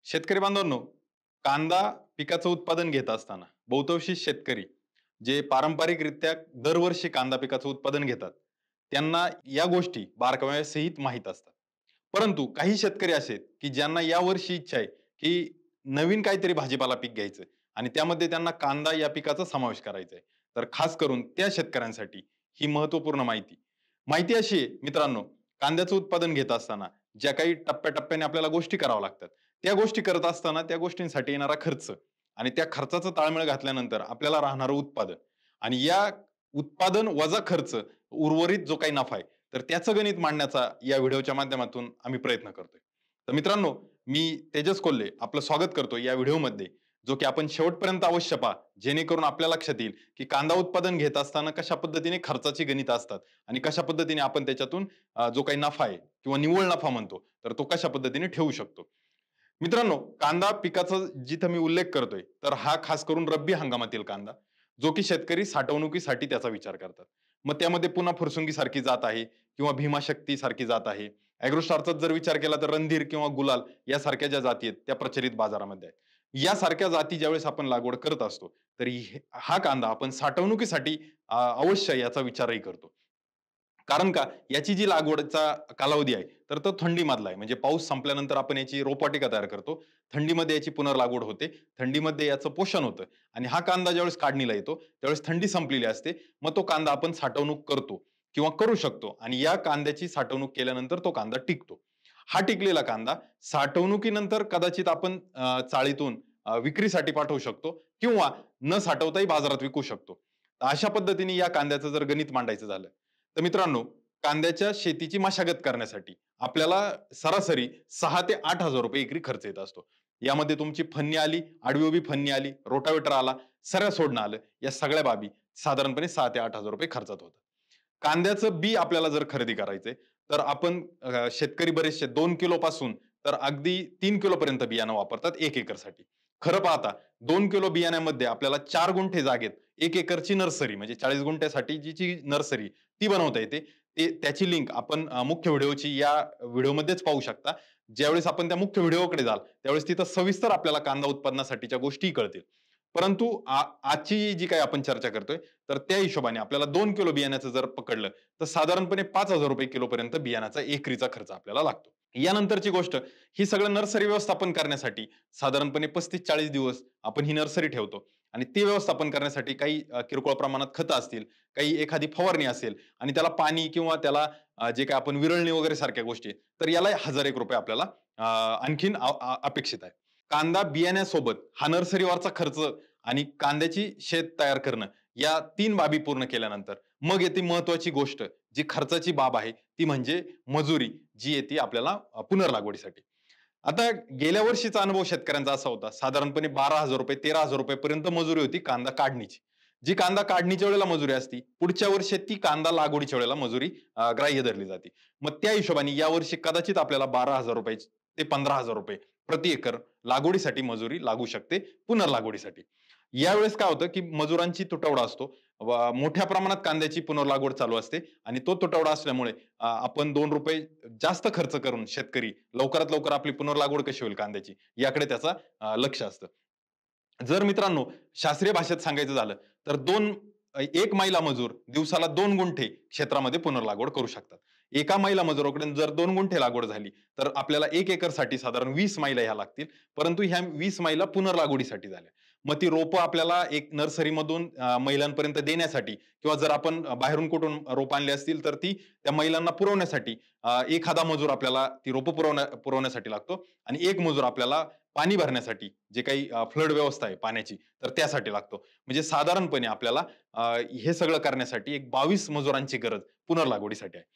शेतकरी बांधवांनो, कांदा पिकाचं उत्पादन घेत असताना बहुतांशी शेतकरी जे पारंपरिकरित्या दरवर्षी कांदा पिकाचं उत्पादन घेतात, त्यांना या गोष्टी बारकाव्यासहित माहीत असतात. परंतु काही शेतकरी असे आहेत, की ज्यांना यावर्षी इच्छा आहे, की नवीन काहीतरी भाजीपाला पीक घ्यायचं आणि त्यामध्ये त्यांना कांदा या पिकाचा समावेश करायचा आहे. तर खास करून त्या शेतकऱ्यांसाठी ही महत्त्वपूर्ण माहिती. माहिती अशी आहे मित्रांनो, कांद्याचं उत्पादन घेत असताना ज्या काही टप्प्याटप्प्याने आपल्याला गोष्टी कराव्या लागतात, त्या गोष्टी करत असताना त्या गोष्टींसाठी येणारा खर्च आणि त्या खर्चाचा ताळमेळ घातल्यानंतर आपल्याला राहणारं उत्पादन आणि या उत्पादन वजा खर्च उर्वरित जो काही नफा आहे, तर त्याचं गणित मांडण्याचा या व्हिडिओच्या माध्यमातून आम्ही प्रयत्न करतोय. तर मित्रांनो, मी तेजस कोल्हे आपलं स्वागत करतो या व्हिडिओमध्ये, जो की आपण शेवटपर्यंत अवश्य पहा, जेणेकरून आपल्या लक्षात येईल की कांदा उत्पादन घेत असताना कशा पद्धतीने खर्चाची गणित असतात आणि कशा पद्धतीने आपण त्याच्यातून जो काही नफा आहे किंवा निव्वळ नफा म्हणतो, तर तो कशा पद्धतीने ठेवू शकतो. मित्रांनो, कांदा पिकाचा जिथं मी उल्लेख करतोय, तर हा खास करून रब्बी हंगामातील कांदा, जो की शेतकरी साठवणुकीसाठी त्याचा विचार करतात. मग त्यामध्ये पुन्हा फुरसुंगी सारखी जात आहे किंवा भीमाशक्ती सारखी जात आहे. ॲग्रोस्टारचा जर विचार केला तर रणधीर किंवा गुलाल यासारख्या ज्या जाती आहेत, त्या प्रचलित बाजारामध्ये आहेत. यासारख्या जाती ज्यावेळेस आपण लागवड करत असतो, तर हा कांदा आपण साठवणुकीसाठी अवश्य याचा विचारही करतो. कारण का याची जी लागवडचा कालावधी आहे, तर तो थंडीमधला आहे. म्हणजे पाऊस संपल्यानंतर आपण याची रोपवाटिका तयार करतो. थंडीमध्ये याची पुनर्लागवड होते. थंडीमध्ये याचं पोषण होतं आणि हा कांदा ज्यावेळेस काढणीला येतो, त्यावेळेस थंडी संपलेली असते. मग तो कांदा आपण साठवणूक करतो किंवा करू शकतो आणि या कांद्याची साठवणूक केल्यानंतर तो कांदा टिकतो. हा टिकलेला कांदा साठवणुकीनंतर कदाचित आपण चाळीतून विक्रीसाठी पाठवू शकतो किंवा न साठवताही बाजारात विकू शकतो. अशा पद्धतीने या कांद्याचं जर गणित मांडायचं झालं, तर मित्रांनो, कांद्याच्या शेतीची मशागत करण्यासाठी आपल्याला सरासरी 6 ते 8,000 रुपये एकरी खर्च येत असतो. यामध्ये तुमची फन्नी आली, आडवी-उभी फन्नी आली, रोटावेटर आला, सऱ्या सोडणं आलं, या सगळ्या बाबी साधारणपणे 6 ते 8,000 रुपये खर्चात होतात. कांद्याचं बी आपल्याला जर खरेदी करायचंय, तर आपण शेतकरी बरेचसे 2 किलो पासून तर अगदी 3 किलो पर्यंत बियाणं वापरतात 1 एकरसाठी. खरं पाहता 2 किलो बियाण्यामध्ये आपल्याला 4 गुंठे जागेत 1 एकरची नर्सरी म्हणजे 40 गुंठ्यासाठी जी नर्सरी ती बनवता येते. त्याची लिंक आपण मुख्य व्हिडिओची या व्हिडिओमध्येच पाहू शकता. ज्यावेळेस आपण त्या मुख्य व्हिडिओकडे जाल, त्यावेळेस तिथं सविस्तर आपल्याला कांदा उत्पादनासाठीच्या गोष्टी कळतील. परंतु आजची जी काही आपण चर्चा करतोय, तर त्या हिशोबाने आपल्याला 2 किलो बियाण्याचं जर पकडलं, तर साधारणपणे 5,000 रुपये किलोपर्यंत बियाण्याचा एकरीचा खर्च आपल्याला लागतो. यानंतरची गोष्ट, ही सगळं नर्सरी व्यवस्थापन करण्यासाठी साधारणपणे 35-40 दिवस आपण ही नर्सरी ठेवतो आणि ते व्यवस्थापन करण्यासाठी काही किरकोळ प्रमाणात खतं असतील, काही एखादी फवारणी असेल आणि त्याला पाणी किंवा त्याला जे काही आपण विरळणी वगैरे सारख्या गोष्टी आहेत, तर याला ₹1,001 आपल्याला आणखीन अपेक्षित आहे. कांदा बियाण्यासोबत हा नर्सरीवरचा खर्च आणि कांद्याची शेत तयार करणं, या 3 बाबी पूर्ण केल्यानंतर मग येते महत्त्वाची गोष्ट, जी खर्चाची बाब आहे, ती म्हणजे मजुरी, जी येते आपल्याला पुनर्लागवडीसाठी. आता गेल्या वर्षीचा अनुभव शेतकऱ्यांचा असा होता, साधारणपणे ₹12,000 ₹13,000 पर्यंत मजुरी होती कांदा काढणीची. जी कांदा काढणीच्या वेळेला मजुरी असती, पुढच्या वर्षी ती कांदा लागवडीच्या वेळेला मजुरी ग्राह्य धरली जाते. मग त्या हिशोबाने यावर्षी कदाचित आपल्याला ₹12,000 ते ₹15,000 प्रति एकर लागवडीसाठी मजुरी लागू शकते, पुनर्लागवडीसाठी. यावेळेस काय होतं, की मजुरांची तुटवडा असतो. मोठ्या प्रमाणात कांद्याची पुनर्लागवड चालू असते आणि तो तुटवडा असल्यामुळे आपण ₹2 जास्त खर्च करून शेतकरी लवकरात लवकर आपली पुनर्लागवड कशी होईल कांद्याची, याकडे त्याचा लक्ष असतं. जर मित्रांनो शास्त्रीय भाषेत सांगायचं झालं, तर 1 महिला मजूर दिवसाला 2 गुंठे क्षेत्रामध्ये पुनर्लागवड करू शकतात. एका महिला मजुराकडून जर 2 गुंठे लागवड झाली, तर आपल्याला 1 एकरसाठी साधारण 20 महिला ह्या लागतील. परंतु ह्या 20 महिला पुनर्लागवडीसाठी झाल्या. मग ती रोपं आपल्याला एक नर्सरीमधून महिलांपर्यंत देण्यासाठी किंवा जर आपण बाहेरून कुठून रोपं आणली असतील, तर ती त्या महिलांना पुरवण्यासाठी एखादा मजूर आपल्याला ती रोपं पुरवण्यासाठी लागतो आणि एक मजूर आपल्याला पाणी भरण्यासाठी, जे काही फ्लड व्यवस्था आहे पाण्याची, तर त्यासाठी लागतो. म्हणजे साधारणपणे आपल्याला हे सगळं करण्यासाठी एक 22 मजुरांची गरज पुनर्लागवडीसाठी आहे.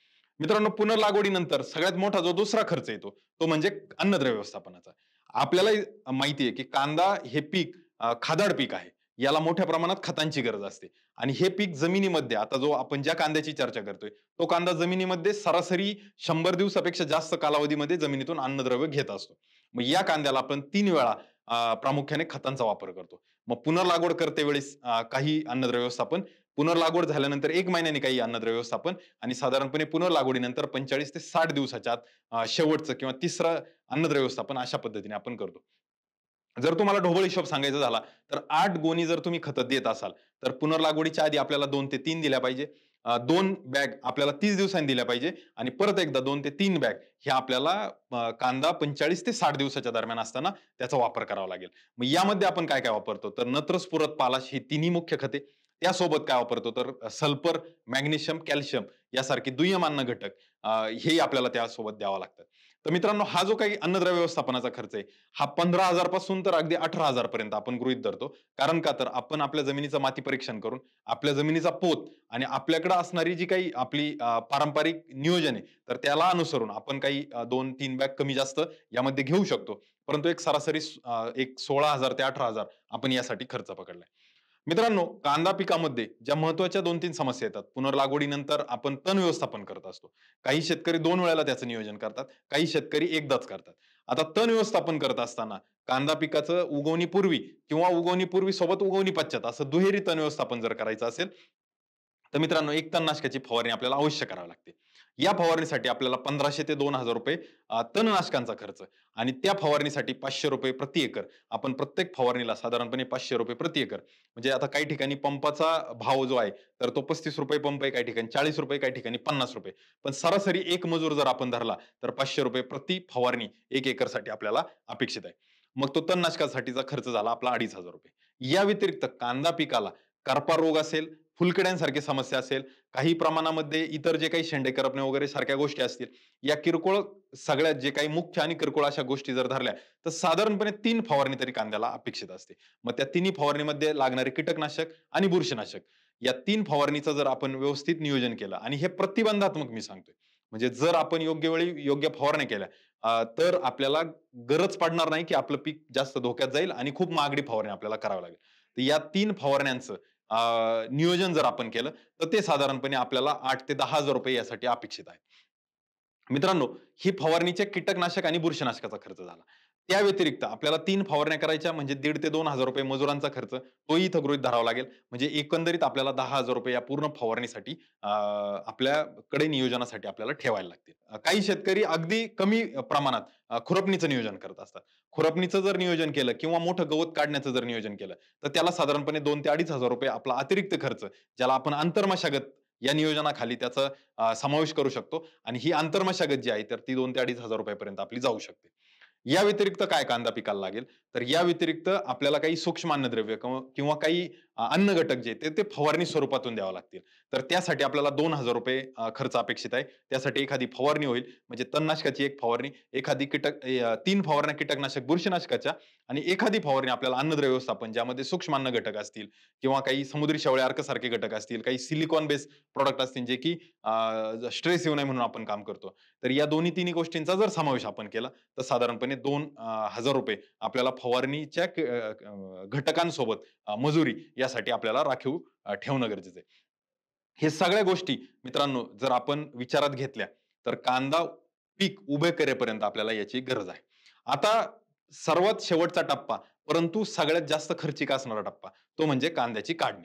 मित्रांनो, पुनर्लागवडीनंतर सगळ्यात मोठा जो दुसरा खर्च येतो, तो म्हणजे अन्नद्रव्य व्यवस्थापनाचा. आपल्यालाही माहिती आहे, की कांदा हे पीक खादाड पीक आहे. याला मोठ्या प्रमाणात खतांची गरज असते आणि हे पीक जमिनीमध्ये आता जो आपण ज्या कांद्याची चर्चा करतोय, तो कांदा जमिनीमध्ये सरासरी 100 दिवसापेक्षा जास्त कालावधीमध्ये जमिनीतून अन्नद्रव्य घेत असतो. मग या कांद्याला आपण 3 वेळा प्रामुख्याने खतांचा वापर करतो. मग पुनर्लागवड करते वेळेस काही अन्नद्रव्य व्यवस्थापन पुनर्लागवड झाल्यानंतर 1 महिन्याने काही अन्नद्रव्य व्यवस्थापन आणि साधारणपणे पुनर्लागवडीनंतर 45 ते 60 दिवसाच्या आत शेवटचं किंवा तिसरं अन्नद्रव्य व्यवस्थापन अशा पद्धतीने आपण करतो. जर तुम्हाला ढोबळ हिशोब सांगायचा झाला, तर 8 गोणी जर तुम्ही खतं देत असाल, तर पुनर्लागवडीच्या आधी आपल्याला 2 ते 3 दिल्या पाहिजे. 2 बॅग आपल्याला 30 दिवसांनी दिल्या पाहिजे आणि परत एकदा 2 ते 3 बॅग हे आपल्याला कांदा 45 ते 60 दिवसाच्या दरम्यान असताना त्याचा वापर करावा लागेल. मग यामध्ये आपण काय-काय वापरतो? तर नत्र, स्फुरद, पालाश ही तिन्ही मुख्य खते. त्यासोबत काय वापरतो? तर सल्फर, मॅग्नेशियम, कॅल्शियम यासारखे दुय्यम अन्न घटक हेही आपल्याला त्यासोबत द्यावं लागतं. तर मित्रांनो, हा जो काही अन्नद्रव्य व्यवस्थापनाचा खर्च आहे, हा 15,000 पासून तर अगदी 18,000 पर्यंत आपण गृहीत धरतो. कारण का तर आपण आपल्या जमिनीचं माती परीक्षण करून, आपल्या जमिनीचा पोत आणि आपल्याकडे असणारी जी काही आपली पारंपरिक नियोजन आहे, तर त्याला अनुसरून आपण काही 2-3 बॅग कमी जास्त यामध्ये घेऊ शकतो. परंतु एक सरासरी एक 16,000 ते 18,000 आपण यासाठी खर्च पकडलाय. मित्रांनो, कांदा पिकामध्ये ज्या महत्त्वाच्या 2-3 समस्या येतात. पुनर्लागवडीनंतर आपण तण व्यवस्थापन करत असतो. काही शेतकरी 2 वेळेला त्याचं नियोजन करतात. काही शेतकरी एकदाच करतात. आता तण व्यवस्थापन करत असताना कांदा पिकाचं उगवणीपूर्वी किंवा उगवणीपूर्वी सोबत उगवणी पश्चात असं दुहेरी तण व्यवस्थापन जर करायचं असेल, तर मित्रांनो, एक तणनाशकाची फवारणी आपल्याला अवश्य करावी लागते. या फवारणीसाठी आपल्याला 1,500 ते ₹2,000 तणनाशकांचा खर्च आणि त्या फवारणीसाठी ₹500 प्रति एकर. आपण प्रत्येक फवारणीला साधारणपणे ₹500 प्रति एकर. म्हणजे आता काही ठिकाणी पंपाचा भाव जो आहे, तर तो ₹35 पंप आहे, काही ठिकाणी ₹40, काही ठिकाणी ₹50. पण सरासरी एक मजूर जर आपण धरला, तर ₹500 प्रति फवारणी 1 एकरसाठी आपल्याला अपेक्षित आहे. मग तो तणनाशकासाठीचा खर्च झाला आपला ₹2,500. या व्यतिरिक्त कांदा पिकाला करपा रोग असेल, फुलकिड्यांसारखी समस्या असेल, काही प्रमाणामध्ये इतर जे काही शेंडे करपणे वगैरे सारख्या गोष्टी असतील, या किरकोळ सगळ्यात जे काही मुख्य आणि किरकोळ अशा गोष्टी जर धरल्या, तर साधारणपणे 3 फवारणी तरी कांद्याला अपेक्षित असते. मग त्या तिन्ही फवारणीमध्ये लागणारे कीटकनाशक आणि बुरशीनाशक या 3 फवारणीचं जर आपण व्यवस्थित नियोजन केलं आणि हे प्रतिबंधात्मक मी सांगतोय. म्हणजे जर आपण योग्य वेळी योग्य फवारण्या केल्या तर आपल्याला गरज पडणार नाही, की आपलं पीक जास्त धोक्यात जाईल आणि खूप महागडी फवारणी आपल्याला करावी लागेल. तर या 3 फवारण्यांचं नियोजन जर आपण केलं, तर ते साधारणपणे आपल्याला ₹8,000 ते ₹10,000 यासाठी अपेक्षित आहे. मित्रांनो, ही फवारणीचे कीटकनाशक आणि बुरशीनाशकाचा खर्च झाला. त्या व्यतिरिक्त आपल्याला 3 फवारण्या करायच्या म्हणजे ₹1,500 ते ₹2,000 मजुरांचा खर्च तोही इथं गृहीत धरावा लागेल. म्हणजे एकंदरीत आपल्याला ₹10,000 या पूर्ण फवारणीसाठी आपल्याकडे नियोजनासाठी आपल्याला ठेवायला लागतील. काही शेतकरी अगदी कमी प्रमाणात खुरपणीचं नियोजन करत असतात. खुरपणीचं जर नियोजन केलं किंवा मोठं गवत काढण्याचं जर नियोजन केलं, तर त्याला साधारणपणे ₹2,000 ते ₹2,500 आपला अतिरिक्त खर्च, ज्याला आपण आंतरमशागत या नियोजनाखाली त्याचा समावेश करू शकतो आणि ही आंतरमशागत जी आहे, तर ती ₹2,000 ते ₹2,500 पर्यंत आपली जाऊ शकते. या व्यतिरिक्त काय कांदा पिकाला लागेल? तर या व्यतिरिक्त आपल्याला काही सूक्ष्म अन्नद्रव्य किंवा काही अन्न घटक जे ते फवारणी स्वरूपातून द्यावे लागतील. तर त्यासाठी आपल्याला ₹2,000 खर्च अपेक्षित आहे. त्यासाठी एखादी फवारणी होईल. म्हणजे तणनाशकाची एक फवारणी, एखादी 3 फवारण्या कीटकनाशक, बुरशीनाशकाच्या आणि एखादी फवारणी आपल्याला अन्नद्रव्य व्यवस्थापन ज्यामध्ये सूक्ष्म अन्न घटक असतील किंवा काही समुद्री शेवळे अर्कसारखे घटक असतील, काही सिलिकॉन बेस प्रॉडक्ट असतील जे की स्ट्रेस येऊ नये म्हणून आपण काम करतो. तर या दोन्ही तिन्ही गोष्टींचा जर समावेश आपण केला, तर साधारणपणे ₹2,000 आपल्याला फवारणीच्या घटकांसोबत मजुरी यासाठी आपल्याला राखीव ठेवणं गरजेचं आहे. हे सगळ्या गोष्टी मित्रांनो जर आपण विचारात घेतल्या, तर कांदा पीक उभे करेपर्यंत आपल्याला याची गरज आहे. आता सर्वात शेवटचा टप्पा, परंतु सगळ्यात जास्त खर्चिक असणारा टप्पा, तो म्हणजे कांद्याची काढणी.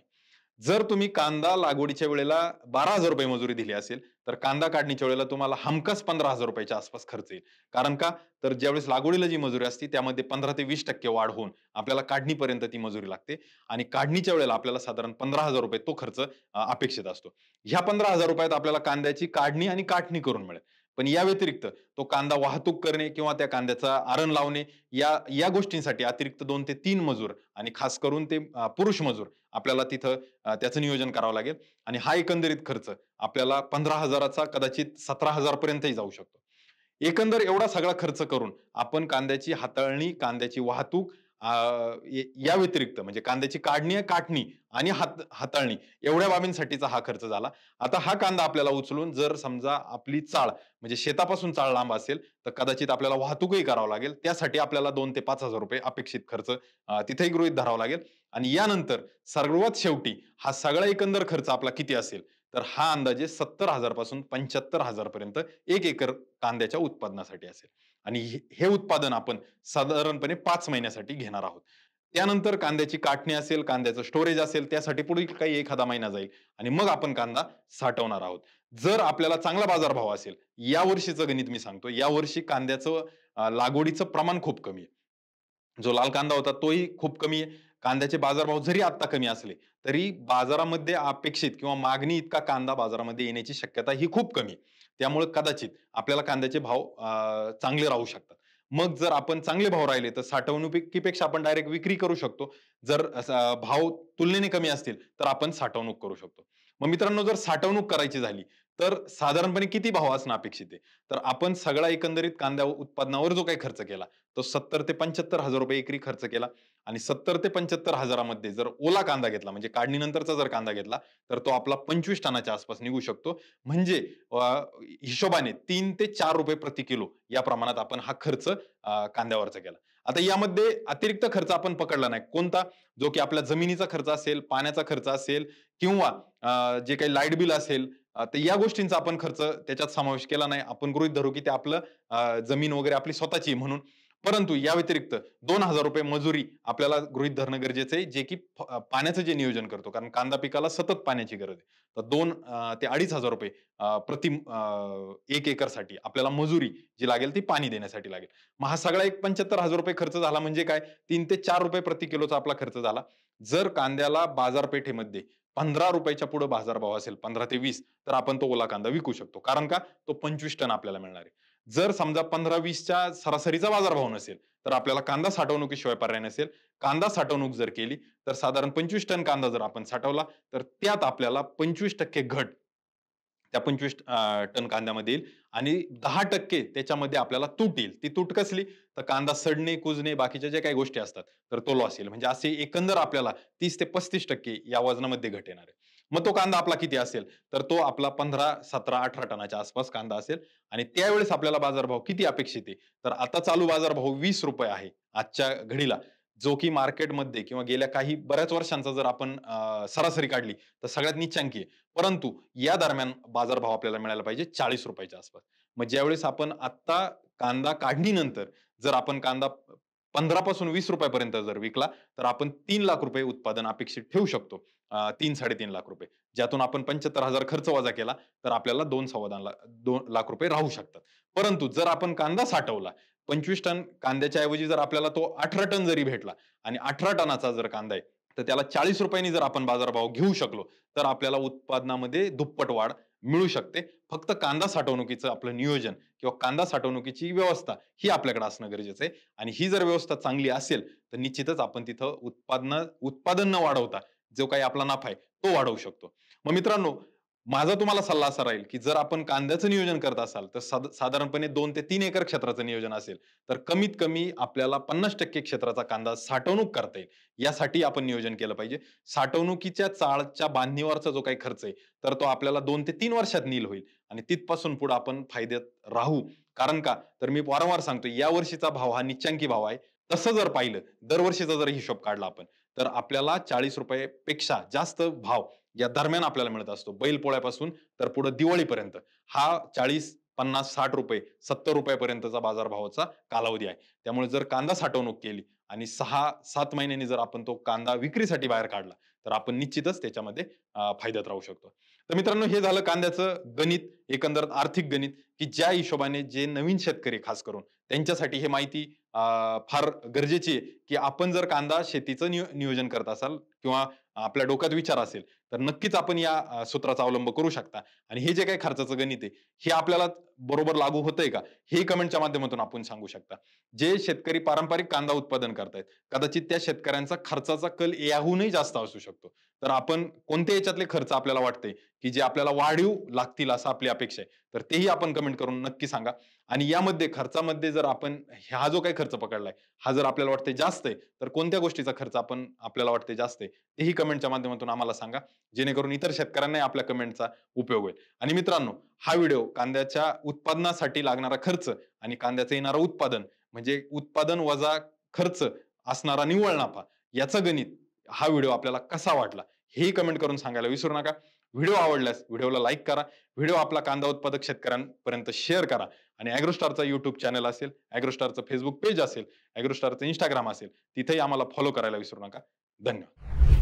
जर तुम्ही कांदा लागवडीच्या वेळेला ₹12,000 मजुरी दिली असेल, तर कांदा काढणीच्या वेळेला तुम्हाला हमखास ₹15,000 च्या आसपास खर्च येईल. कारण का? तर ज्यावेळेस लागवडीला जी मजुरी असते, त्यामध्ये 15% ते 20% वाढ होऊन आपल्याला काढणीपर्यंत ती मजुरी लागते आणि काढणीच्या वेळेला आपल्याला साधारण ₹15,000 तो खर्च अपेक्षित असतो. ह्या ₹15,000त आपल्याला कांद्याची काढणी आणि काटणी करून मिळेल. पण या व्यतिरिक्त तो कांदा वाहतूक करणे किंवा त्या कांद्याचा आरण लावणे या गोष्टींसाठी अतिरिक्त 2 ते 3 मजूर आणि खास करून ते पुरुष मजूर आपल्याला तिथं त्याचं नियोजन करावं लागेल आणि हा एकंदरीत खर्च आपल्याला 15,000चा कदाचित 17,000 पर्यंतही जाऊ शकतो. एकंदर एवढा सगळा खर्च करून आपण कांद्याची हाताळणी, कांद्याची वाहतूक या व्यतिरिक्त म्हणजे कांद्याची काढणी, काटणी आणि हाताळणी एवढ्या बाबींसाठीचा हा खर्च झाला. आता हा कांदा आपल्याला उचलून जर समजा आपली चाळ म्हणजे शेतापासून चाळ लांब असेल, तर कदाचित आपल्याला वाहतूकही करावं लागेल. त्यासाठी आपल्याला ₹2,000 ते ₹5,000 अपेक्षित खर्च तिथेही गृहीत धरावा लागेल आणि यानंतर सर्वात शेवटी हा सगळा एकंदर खर्च आपला किती असेल? तर हा अंदाजे 70,000 पासून 75,000 पर्यंत 1 एकर कांद्याच्या उत्पादनासाठी असेल आणि हे उत्पादन आपण साधारणपणे 5 महिन्यासाठी घेणार आहोत. त्यानंतर कांद्याची काटणी असेल, कांद्याचं स्टोरेज असेल, त्यासाठी पुढील काही एखादा महिना जाईल आणि मग आपण कांदा साठवणार आहोत. जर आपल्याला चांगला बाजारभाव असेल, यावर्षीचं गणित मी सांगतो, यावर्षी कांद्याचं लागवडीचं प्रमाण खूप कमी आहे. जो लाल कांदा होता तोही खूप कमी आहे. कांद्याचे बाजारभाव जरी आता कमी असले, तरी बाजारामध्ये अपेक्षित किंवा मागणी इतका कांदा बाजारामध्ये येण्याची शक्यता ही खूप कमी आहे. त्यामुळे कदाचित आपल्याला कांद्याचे भाव चांगले राहू शकतात. मग जर आपण चांगले भाव राहिले, तर साठवणुकीपेक्षा आपण डायरेक्ट विक्री करू शकतो. जर भाव तुलनेने कमी असतील, तर आपण साठवणूक करू शकतो. मग मित्रांनो, जर साठवणूक करायची झाली, तर साधारणपणे किती भाव असणं अपेक्षित आहे? तर आपण सगळा एकंदरीत कांद्या उत्पादनावर जो काही खर्च केला, तो 70,000 ते 75,000 रुपये एकरी खर्च केला आणि 70,000 ते 75,000 मध्ये जर ओला कांदा घेतला, म्हणजे काढणीनंतरचा जर कांदा घेतला, तर तो आपला 25 टनाच्या आसपास निघू शकतो. म्हणजे हिशोबाने 3 ते 4 रुपये प्रति किलो या प्रमाणात आपण हा खर्च कांद्यावरचा केला. आता यामध्ये अतिरिक्त खर्च आपण पकडला नाही. कोणता? जो की आपल्या जमिनीचा खर्च असेल, पाण्याचा खर्च असेल किंवा जे काही लाईट बिल असेल, तर या गोष्टींचा आपण खर्च त्याच्यात समावेश केला नाही. आपण गृहीत धरू की ते आपलं जमीन वगैरे आपली स्वतःची आहे म्हणून. परंतु या व्यतिरिक्त ₹2,000 मजुरी आपल्याला गृहीत धरणं गरजेचं आहे, जे की पाण्याचं जे नियोजन करतो. कारण कांदा पिकाला सतत पाण्याची गरज आहे. तर 2 ते ₹2,500 प्रति 1 एकरसाठी आपल्याला मजुरी जी लागेल ती पाणी देण्यासाठी लागेल. मग हा सगळा एक ₹75,000 खर्च झाला म्हणजे काय? 3 ते 4 रुपये प्रति किलोचा आपला खर्च झाला. जर कांद्याला बाजारपेठेमध्ये ₹15 च्या पुढे बाजारभाव असेल, 15 ते 20, तर आपण तो ओला कांदा विकू शकतो. कारण का? तो 25 टन आपल्याला मिळणार आहे. जर समजा 15-20च्या सरासरीचा बाजारभाव नसेल, तर आपल्याला कांदा साठवणुकीशिवाय पर्याय नसेल. कांदा साठवणूक जर केली, तर साधारण 25 टन कांदा जर आपण साठवला, तर त्यात आपल्याला 25% घट त्या 25 टन कांद्यामध्ये येईल आणि 10% त्याच्यामध्ये आपल्याला तूट येईल. ती तूट कसली? तर कांदा सडणे, कुजणे, बाकीच्या ज्या काही गोष्टी असतात, तर तो लॉस येईल. म्हणजे असे एकंदर आपल्याला 30 ते 35% या वजनामध्ये घट येणार आहे. मग तो कांदा आपला किती असेल? तर तो आपला 15, 17, 18 टनाच्या आसपास कांदा असेल आणि त्यावेळेस आपल्याला बाजारभाव किती अपेक्षित आहे? तर आता चालू बाजारभाव ₹20 आहे आजच्या घडीला. जो की मार्केटमध्ये किंवा गेल्या काही बऱ्याच वर्षांचा जर आपण सरासरी काढली, तर सगळ्यात नीचांकी आहे. परंतु या दरम्यान बाजारभाव आपल्याला मिळायला पाहिजे ₹40 च्या आसपास. मग ज्यावेळेस आपण आत्ता कांदा काढणीनंतर जर आपण कांदा 15 पासून ₹20 पर्यंत जर विकला, तर आपण ₹3,00,000 उत्पादन अपेक्षित ठेवू शकतो. 3-3.5 लाख रुपये. ज्यातून आपण 75,000 खर्च वजा केला, तर आपल्याला 2 लाख रुपये राहू शकतात. परंतु जर आपण कांदा साठवला, 25 टन कांद्याच्या ऐवजी जर आपल्याला तो 18 टन जरी भेटला आणि 18 टनाचा जर कांदा आहे, तर त्याला ₹40 जर आपण बाजारभाव घेऊ शकलो, तर आपल्याला उत्पादनामध्ये दुप्पट वाढ मिळू शकते. फक्त कांदा साठवणुकीचं आपलं नियोजन किंवा कांदा साठवणुकीची व्यवस्था ही आपल्याकडे असणं गरजेचं आहे आणि ही जर व्यवस्था चांगली असेल, तर निश्चितच आपण तिथं उत्पादन न वाढवता जो काही आपला नफा आहे, तो वाढवू शकतो. मग मित्रांनो, माझा तुम्हाला सल्ला असा राहील, की जर आपण कांद्याचं नियोजन करत असाल, तर साधारणपणे 2 ते 3 एकर क्षेत्राचं नियोजन असेल, तर कमीत कमी आपल्याला 50% क्षेत्राचा कांदा साठवणूक करता येईल. यासाठी आपण नियोजन केलं पाहिजे. साठवणुकीच्या चाळच्या बांधणीवरचा जो काही खर्च आहे, तर तो आपल्याला 2 ते 3 वर्षात नील होईल आणि तिथपासून पुढे आपण फायद्यात राहू. कारण का? तर मी वारंवार सांगतो, या वर्षीचा भाव हा निच्चांकी भाव आहे. तसं जर पाहिलं, दरवर्षीचा जर हिशोब काढला आपण, तर आपल्याला ₹40 पेक्षा जास्त भाव या दरम्यान आपल्याला मिळत असतो. बैलपोळ्यापासून तर पुढे दिवाळीपर्यंत हा 40, 50, ₹60, ₹70 पर्यंतचा बाजारभावाचा कालावधी आहे. त्यामुळे जर कांदा साठवणूक केली आणि 6-7 महिन्यांनी जर आपण तो कांदा विक्रीसाठी बाहेर काढला, तर आपण निश्चितच त्याच्यामध्ये फायद्यात राहू शकतो. तर मित्रांनो, हे झालं कांद्याचं गणित, एकंदर आर्थिक गणित, की ज्या हिशोबाने जे नवीन शेतकरी खास करून त्यांच्यासाठी ही माहिती फार गरजेची आहे, की आपण जर कांदा शेतीचं नियोजन करत असाल किंवा आपल्या डोक्यात विचार असेल, तर नक्कीच आपण या सूत्राचा अवलंब करू शकता आणि हे जे काही खर्चाचं गणित आहे, हे आपल्याला बरोबर लागू होतंय का? हे कमेंटच्या माध्यमातून आपण सांगू शकता. जे शेतकरी पारंपरिक कांदा उत्पादन करतायत, कदाचित त्या शेतकऱ्यांचा खर्चाचा कल याहूनही जास्त असू शकतो. तर आपण कोणत्या याच्यातले खर्च आपल्याला वाटते, की जे आपल्याला वाढीव लागतील असं आपली अपेक्षा आहे, तर तेही आपण कमेंट करून नक्की सांगा. आणि यामध्ये खर्चामध्ये जर आपण हा जो काही खर्च पकडलाय, हा जर आपल्याला वाटतंय जास्त आहे, तर कोणत्या गोष्टीचा खर्च आपल्याला वाटतंय जास्त आहे, तेही कमेंटच्या माध्यमातून आम्हाला सांगा. जेणेकरून इतर शेतकऱ्यांनाही आपल्या कमेंटचा उपयोग होईल. आणि मित्रांनो, हा व्हिडिओ कांद्याच्या उत्पादनासाठी लागणारा खर्च आणि कांद्याचं येणारं उत्पादन, म्हणजे उत्पादन वजा खर्च असणारा निव्वळ नफा, याचं गणित हा व्हिडिओ आपल्याला कसा वाटला, हेही कमेंट करून सांगायला विसरू नका. व्हिडिओ आवडल्यास व्हिडिओला लाईक करा. व्हिडिओ आपला कांदा उत्पादक शेतकऱ्यांपर्यंत शेअर करा आणि ॲग्रोस्टारचा YouTube चॅनल असेल, ॲग्रोस्टारचं Facebook पेज असेल, ॲग्रोस्टारचं Instagram असेल, तिथेही आम्हाला फॉलो करायला विसरू नका. धन्यवाद.